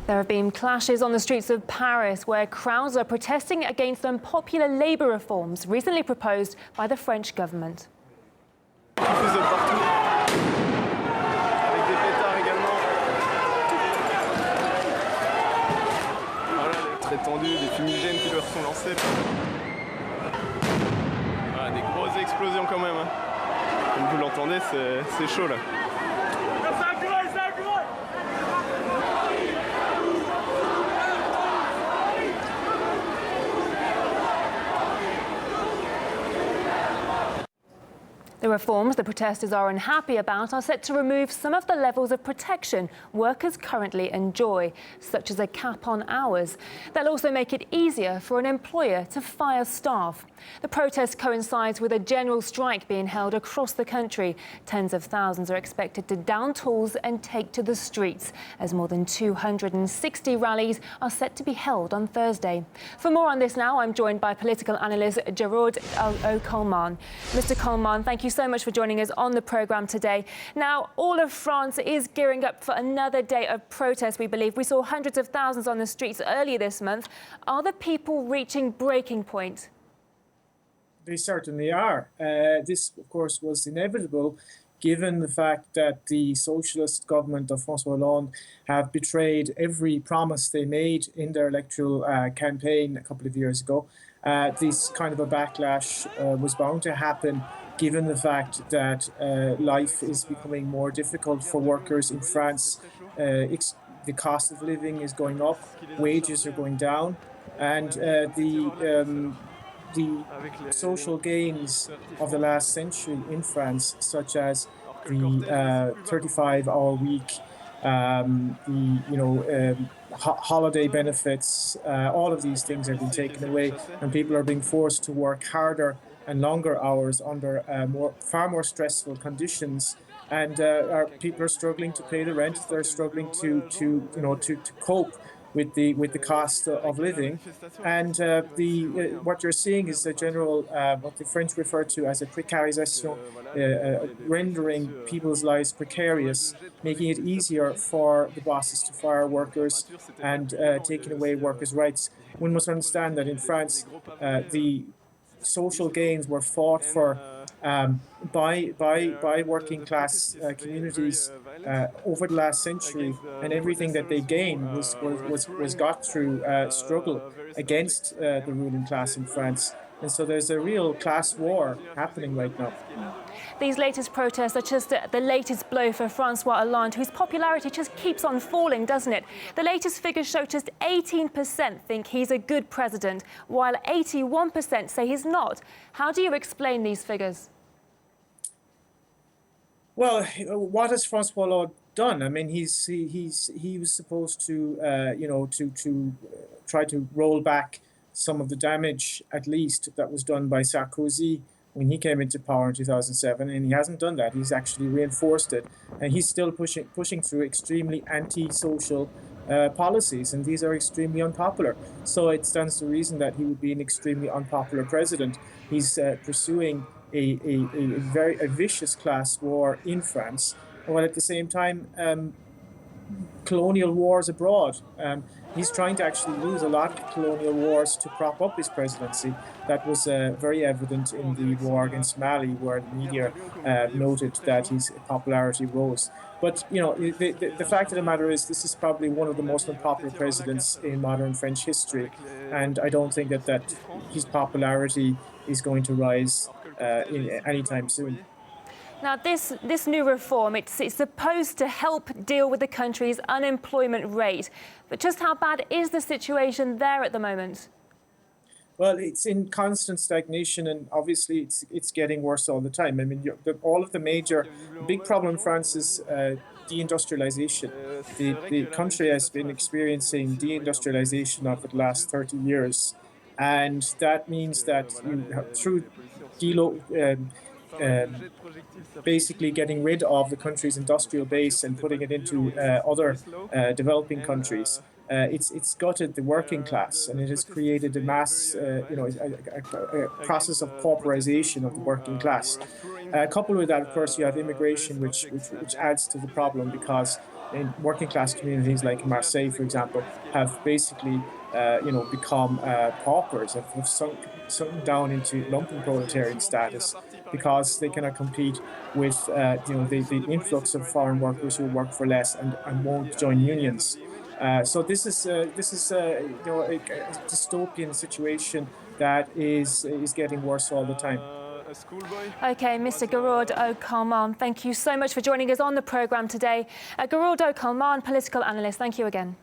There have been clashes on the streets of Paris where crowds are protesting against unpopular labour reforms recently proposed by the French government. Très tendus, des fumigènes qui leur sont lancés. Voilà, des grosses explosions quand même. Comme vous l'entendez, c'est chaud là. The reforms the protesters are unhappy about are set to remove some of the levels of protection workers currently enjoy, such as a cap on hours. They'll also make it easier for an employer to fire staff. The protest coincides with a general strike being held across the country. Tens of thousands are expected to down tools and take to the streets, as more than 260 rallies are set to be held on Thursday. For more on this now, I'm joined by political analyst Gearóid Ó Colmáin. Mr. Colmáin, thank you so much for joining us on the programme today. Now, all of France is gearing up for another day of protest, we believe. We saw hundreds of thousands on the streets earlier this month. Are the people reaching breaking point? They certainly are. This, of course, was inevitable given the fact that the socialist government of François Hollande have betrayed every promise they made in their electoral campaign a couple of years ago. This kind of a backlash was bound to happen given the fact that life is becoming more difficult for workers in France. The cost of living is going up, wages are going down, and the social gains of the last century in France, such as the 35-hour week, holiday benefits, all of these things have been taken away, and people are being forced to work harder and longer hours under far more stressful conditions, and people are struggling to pay the rent. They're struggling to cope with the cost of living, and what you're seeing is a general what the French refer to as a précarisation, rendering people's lives precarious, making it easier for the bosses to fire workers and taking away workers' rights. One must understand that in France, the social gains were fought for by working class communities over the last century, and everything that they gained was got through struggle against the ruling class in France. And so there's a real class war happening right now. These latest protests are just the latest blow for François Hollande, whose popularity just keeps on falling, doesn't it? The latest figures show just 18% think he's a good president, while 81% say he's not. How do you explain these figures? Well, what has François Hollande done? I mean, he was supposed to to try to roll back some of the damage, at least, that was done by Sarkozy when he came into power in 2007, and he hasn't done that. He's actually reinforced it, and he's still pushing through extremely anti-social policies, and these are extremely unpopular. So it stands to reason that he would be an extremely unpopular president. He's pursuing a vicious class war in France, while at the same time colonial wars abroad. He's trying to actually lose a lot of colonial wars to prop up his presidency. That was very evident in the war against Mali, where the media noted that his popularity rose. But the fact of the matter is, this is probably one of the most unpopular presidents in modern French history, and I don't think that his popularity is going to rise anytime soon. Now, this new reform, it's supposed to help deal with the country's unemployment rate. But just how bad is the situation there at the moment? Well, it's in constant stagnation, and obviously it's getting worse all the time. I mean, all of the big problem in France is deindustrialization. The country has been experiencing deindustrialization over the last 30 years. And that means that through basically getting rid of the country's industrial base and putting it into other developing countries, it's gutted the working class, and it has created a mass, a process of pauperization of the working class. Coupled with that, of course, you have immigration, which adds to the problem, because in working class communities like Marseille, for example, have basically become paupers, have sunk down into lumpenproletarian status because they cannot compete with the influx of foreign workers who work for less and won't join unions. So this is a dystopian situation that is getting worse all the time. OK, Mr. Gearóid Ó Colmáin, thank you so much for joining us on the programme today. Gearóid Ó Colmáin, political analyst, thank you again.